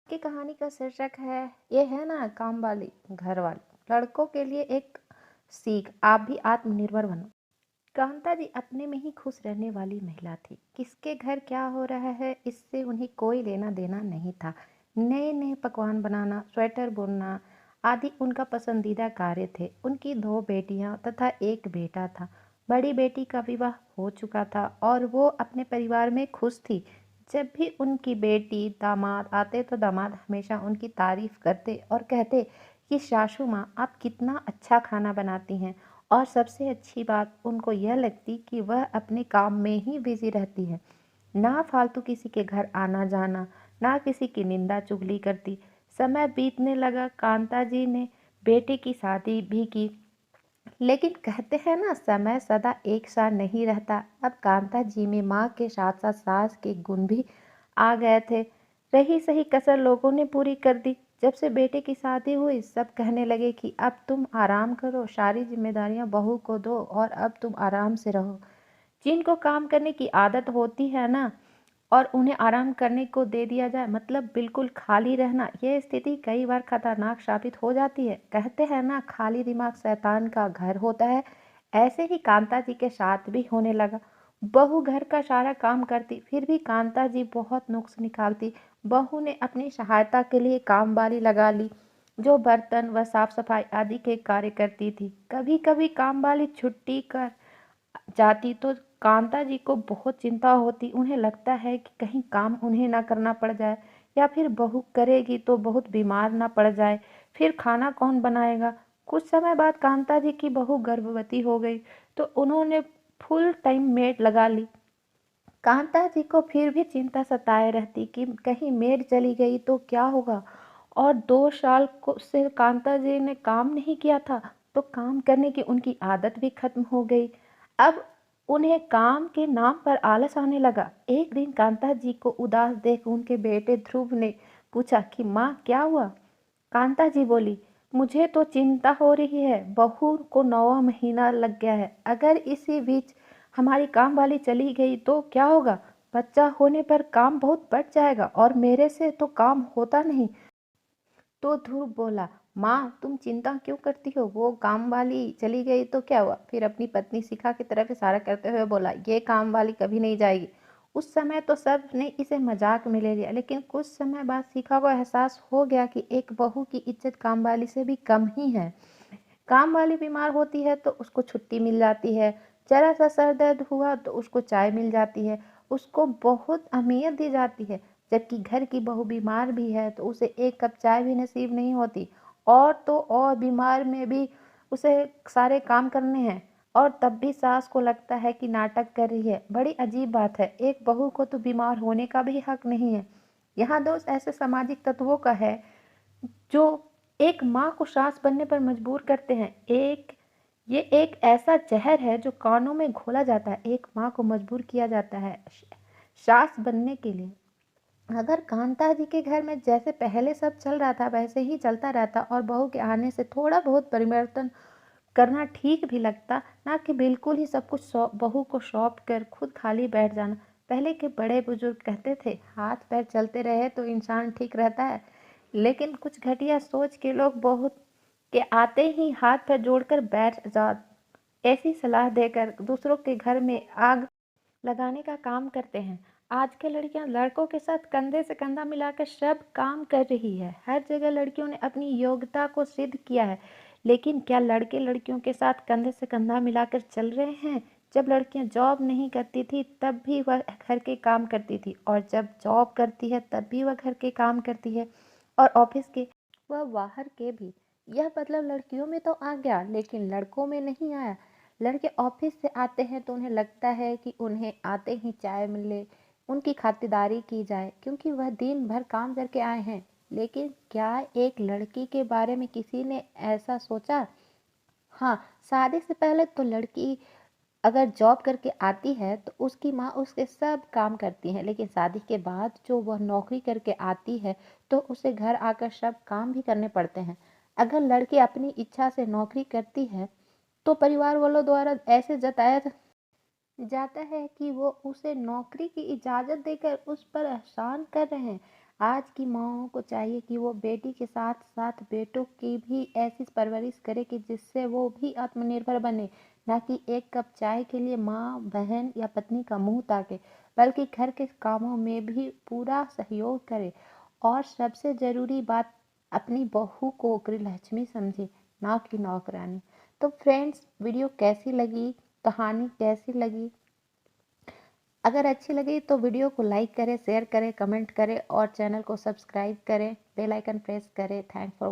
की कहानी का शीर्षक है ये है ना काम वाली घर वाली लड़कों के लिए एक सीख। आप भी आत्मनिर्भर बनो। कांता जी अपने में ही खुश रहने वाली महिला थी। किसके घर क्या हो रहा है इससे उन्हें कोई लेना देना नहीं था। नए नए पकवान बनाना, स्वेटर बुनना आदि उनका पसंदीदा कार्य थे। उनकी दो बेटियां तथा एक बेटा था। बड़ी बेटी का विवाह हो चुका था और वो अपने परिवार में खुश थी। जब भी उनकी बेटी दामाद आते तो दामाद हमेशा उनकी तारीफ करते और कहते कि सासू माँ आप कितना अच्छा खाना बनाती हैं। और सबसे अच्छी बात उनको यह लगती कि वह अपने काम में ही बिजी रहती है, ना फालतू किसी के घर आना जाना, ना किसी की निंदा चुगली करती। समय बीतने लगा, कांता जी ने बेटे की शादी भी की। लेकिन कहते हैं ना, समय सदा एक सा नहीं रहता। अब कांता जी में माँ के साथ साथ सास के गुण भी आ गए थे। रही सही कसर लोगों ने पूरी कर दी। जब से बेटे की शादी हुई सब कहने लगे कि अब तुम आराम करो, सारी जिम्मेदारियां बहू को दो और अब तुम आराम से रहो। जिनको काम करने की आदत होती है ना, और उन्हें आराम करने को दे दिया जाए मतलब बिल्कुल खाली रहना, यह स्थिति कई बार खतरनाक साबित हो जाती है। कहते हैं ना, खाली दिमाग शैतान का घर होता है। ऐसे ही कांता जी के साथ भी होने लगा। बहू घर का सारा काम करती, फिर भी कांता जी बहुत नुक्स निकालती। बहू ने अपनी सहायता के लिए काम वाली लगा ली, जो बर्तन व साफ सफाई आदि के कार्य करती थी। कभी कभी काम वाली छुट्टी कर जाती तो कांता जी को बहुत चिंता होती। उन्हें लगता है कि कहीं काम उन्हें ना करना पड़ जाए, या फिर बहू करेगी तो बहुत बीमार ना पड़ जाए, फिर खाना कौन बनाएगा। कुछ समय बाद कांता जी की बहू गर्भवती हो गई तो उन्होंने फुल टाइम मेड लगा ली। कांता जी को फिर भी चिंता सताए रहती कि कहीं मेड चली गई तो क्या होगा। और 2 साल को से कांता जी ने काम नहीं किया था, तो काम करने की उनकी आदत भी खत्म हो गई। अब उन्हें काम के नाम पर आलस आने लगा। एक दिन कांता जी को उदास देख उनके बेटे ध्रुव ने पूछा कि माँ क्या हुआ। कांता जी बोली, मुझे तो चिंता हो रही है, बहू को 9वां महीना लग गया है। अगर इसी बीच हमारी काम वाली चली गई तो क्या होगा। बच्चा होने पर काम बहुत बढ़ जाएगा और मेरे से तो काम होता नहीं। तो ध्रुव बोला, माँ तुम चिंता क्यों करती हो, वो काम वाली चली गई तो क्या हुआ। फिर अपनी पत्नी शिखा की तरफ इशारा करते हुए बोला, ये काम वाली कभी नहीं जाएगी। उस समय तो सब ने इसे मजाक में ले लिया, लेकिन कुछ समय बाद शिखा को एहसास हो गया कि एक बहू की इज्जत काम वाली से भी कम ही है। काम वाली बीमार होती है तो उसको छुट्टी मिल जाती है, जरा सा सर दर्द हुआ तो उसको चाय मिल जाती है, उसको बहुत अहमियत दी जाती है। जबकि घर की बहू बीमार भी है तो उसे एक कप चाय भी नसीब नहीं होती। और तो और बीमार में भी उसे सारे काम करने हैं, और तब भी सास को लगता है कि नाटक कर रही है। बड़ी अजीब बात है, एक बहू को तो बीमार होने का भी हक नहीं है। यहाँ दोष ऐसे सामाजिक तत्वों का है जो एक माँ को सास बनने पर मजबूर करते हैं। ये एक ऐसा जहर है जो कानों में घोला जाता है। एक माँ को मजबूर किया जाता है सास बनने के लिए। अगर कांता जी के घर में जैसे पहले सब चल रहा था वैसे ही चलता रहता और बहू के आने से थोड़ा बहुत परिवर्तन करना ठीक भी लगता, ना कि बिल्कुल ही सब कुछ बहू को सौंप कर खुद खाली बैठ जाना। पहले के बड़े बुजुर्ग कहते थे, हाथ पैर चलते रहे तो इंसान ठीक रहता है। लेकिन कुछ घटिया सोच के लोग बहुत के आते ही हाथ पैर जोड़कर बैठ जा, ऐसी सलाह देकर दूसरों के घर में आग लगाने का काम करते हैं। आजकल लड़कियां लड़कों के साथ कंधे से कंधा मिलाकर सब काम कर रही है। हर जगह लड़कियों ने अपनी योग्यता को सिद्ध किया है। लेकिन क्या लड़के लड़कियों के साथ कंधे से कंधा मिलाकर चल रहे हैं। जब लड़कियां जॉब नहीं करती थी तब भी वह घर के काम करती थी, और जब जॉब करती है तब भी वह घर के काम करती है, और ऑफिस के व बाहर के भी। यह बदलाव लड़कियों में तो आ गया लेकिन लड़कों में नहीं आया। लड़के ऑफिस से आते हैं तो उन्हें लगता है कि उन्हें आते ही चाय मिले, उनकी खातिरदारी की जाए, क्योंकि वह दिन भर काम करके आए हैं। लेकिन क्या एक लड़की के बारे में किसी ने ऐसा सोचा। हाँ, शादी से पहले तो लड़की अगर जॉब करके आती है तो उसकी माँ उसके सब काम करती है, लेकिन शादी के बाद जो वह नौकरी करके आती है तो उसे घर आकर सब काम भी करने पड़ते हैं। अगर लड़की अपनी इच्छा से नौकरी करती है तो परिवार वालों द्वारा ऐसे जताया जाता है कि वो उसे नौकरी की इजाज़त देकर उस पर एहसान कर रहे हैं। आज की माँओं को चाहिए कि वो बेटी के साथ साथ बेटों की भी ऐसी परवरिश करे कि जिससे वो भी आत्मनिर्भर बने, ना कि एक कप चाय के लिए माँ, बहन या पत्नी का मुंह ताके, बल्कि घर के कामों में भी पूरा सहयोग करे। और सबसे ज़रूरी बात, अपनी बहू को गृहलक्ष्मी समझे, ना कि नौकरानी। तो फ्रेंड्स, वीडियो कैसी लगी, कहानी कैसी लगी? अगर अच्छी लगी तो वीडियो को लाइक करें, शेयर करें, कमेंट करें और चैनल को सब्सक्राइब करें, बेल आइकन प्रेस करें। Thank for